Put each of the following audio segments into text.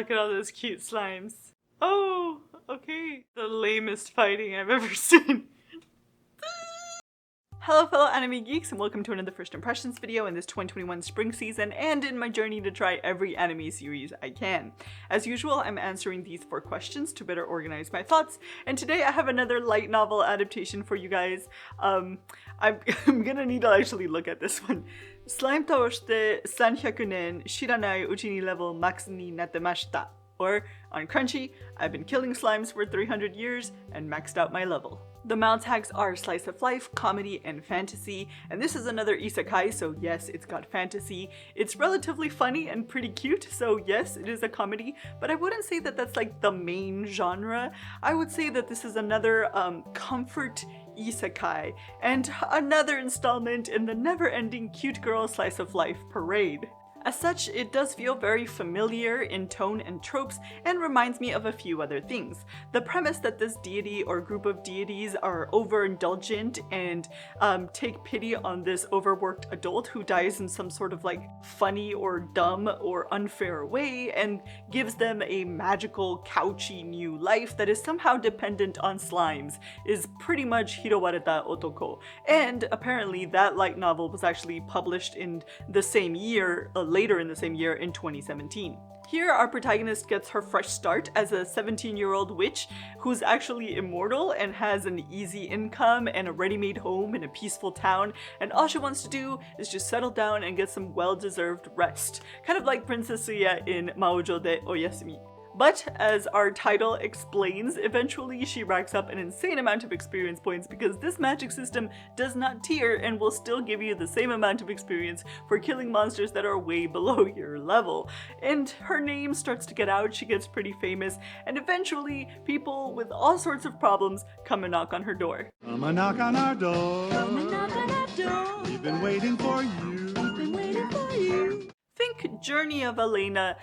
look at all those cute slimes. Oh, okay. The lamest fighting I've ever seen. Hello fellow anime geeks and welcome to another first impressions video in this 2021 spring season and in my journey to try every anime series I can. As usual, I'm answering these 4 questions to better organize my thoughts, and today I have another light novel adaptation for you guys. I'm gonna need to actually look at this one. Slime to shite 300年知らないうちにレベル max になってました. Or, on Crunchy, I've been killing slimes for 300 years and maxed out my level. The mount tags are slice of life, comedy, and fantasy, and this is another isekai, so yes, it's got fantasy. It's relatively funny and pretty cute, so yes, it is a comedy, but I wouldn't say that that's like the main genre. I would say that this is another comfort isekai, and another installment in the never-ending cute girl slice of life parade. As such, it does feel very familiar in tone and tropes and reminds me of a few other things. The premise that this deity or group of deities are overindulgent and take pity on this overworked adult who dies in some sort of like funny or dumb or unfair way and gives them a magical, couchy new life that is somehow dependent on slimes is pretty much Hirowareta Otoko. And apparently that light novel was actually published in the same year, later in the same year in 2017. Here, our protagonist gets her fresh start as a 17-year-old witch who's actually immortal and has an easy income and a ready-made home in a peaceful town, and all she wants to do is just settle down and get some well-deserved rest. Kind of like Princess Suya in Maojo de Oyasumi. But, as our title explains, eventually she racks up an insane amount of experience points because this magic system does not tier and will still give you the same amount of experience for killing monsters that are way below your level. And her name starts to get out, she gets pretty famous, and eventually people with all sorts of problems come and knock on her door. Come and knock on our door. Come and knock on our door. We've been waiting for you. We've been waiting for you. Think Journey of Elena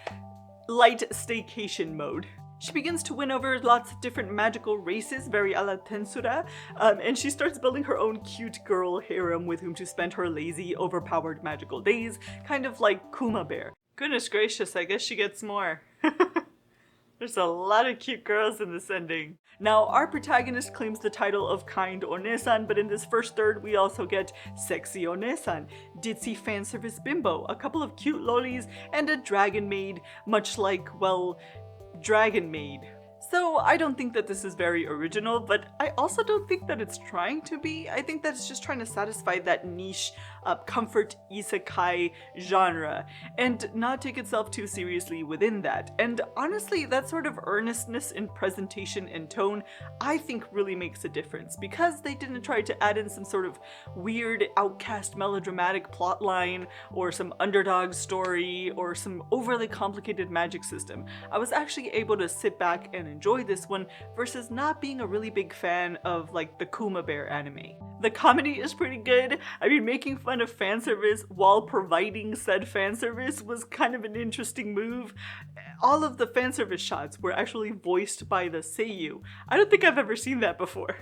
light staycation mode. She begins to win over lots of different magical races, very a la Tensura, and she starts building her own cute girl harem with whom to spend her lazy, overpowered magical days, kind of like Kuma Bear. Goodness gracious, I guess she gets more. There's a lot of cute girls in this ending. Now, our protagonist claims the title of kind Onesan, but in this first third we also get sexy Onesan, ditzy fanservice bimbo, a couple of cute lolis, and a dragon maid, much like, well, Dragon Maid. So I don't think that this is very original, but I also don't think that it's trying to be. I think that it's just trying to satisfy that niche comfort isekai genre and not take itself too seriously within that. And honestly, that sort of earnestness in presentation and tone I think really makes a difference because they didn't try to add in some sort of weird outcast melodramatic plotline or some underdog story or some overly complicated magic system. I was actually able to sit back and enjoy this one versus not being a really big fan of like the Kuma Bear anime. The comedy is pretty good. I mean, making fun of fanservice while providing said fanservice was kind of an interesting move. All of the fanservice shots were actually voiced by the seiyuu. I don't think I've ever seen that before.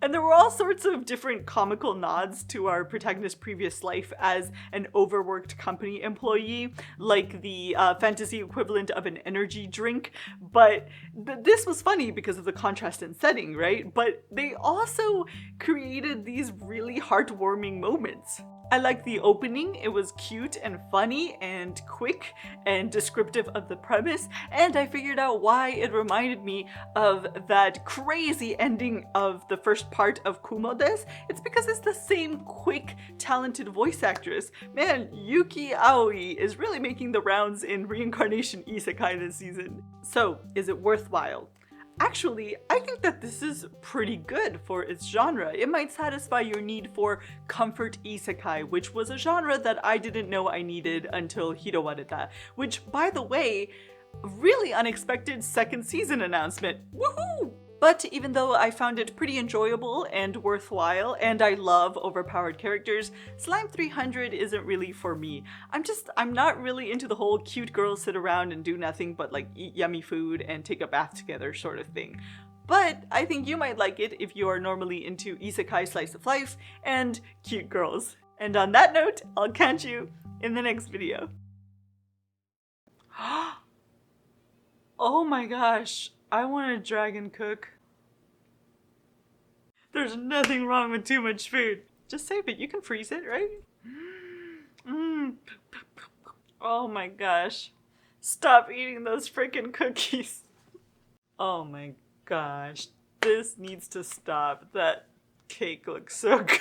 And there were all sorts of different comical nods to our protagonist's previous life as an overworked company employee, like the fantasy equivalent of an energy drink. But this was funny because of the contrast in setting, right? But they also created these really heartwarming moments. I liked the opening. It was cute and funny and quick and descriptive of the premise, and I figured out why it reminded me of that crazy ending of the first part of Kumo-des. It's because it's the same quick, talented voice actress. Man, Yuki Aoi is really making the rounds in reincarnation isekai this season. So, is it worthwhile? Actually, I think that this is pretty good for its genre. It might satisfy your need for comfort isekai, which was a genre that I didn't know I needed until Hirowareta, which, by the way, really unexpected second season announcement. Woohoo! But even though I found it pretty enjoyable and worthwhile, and I love overpowered characters, Slime 300 isn't really for me. I'm not really into the whole cute girls sit around and do nothing but like eat yummy food and take a bath together sort of thing. But I think you might like it if you are normally into isekai slice of life and cute girls. And on that note, I'll catch you in the next video. Oh my gosh, I want a dragon cook. There's nothing wrong with too much food. Just save it, you can freeze it, right? Oh my gosh. Stop eating those freaking cookies. Oh my gosh, this needs to stop. That cake looks so good.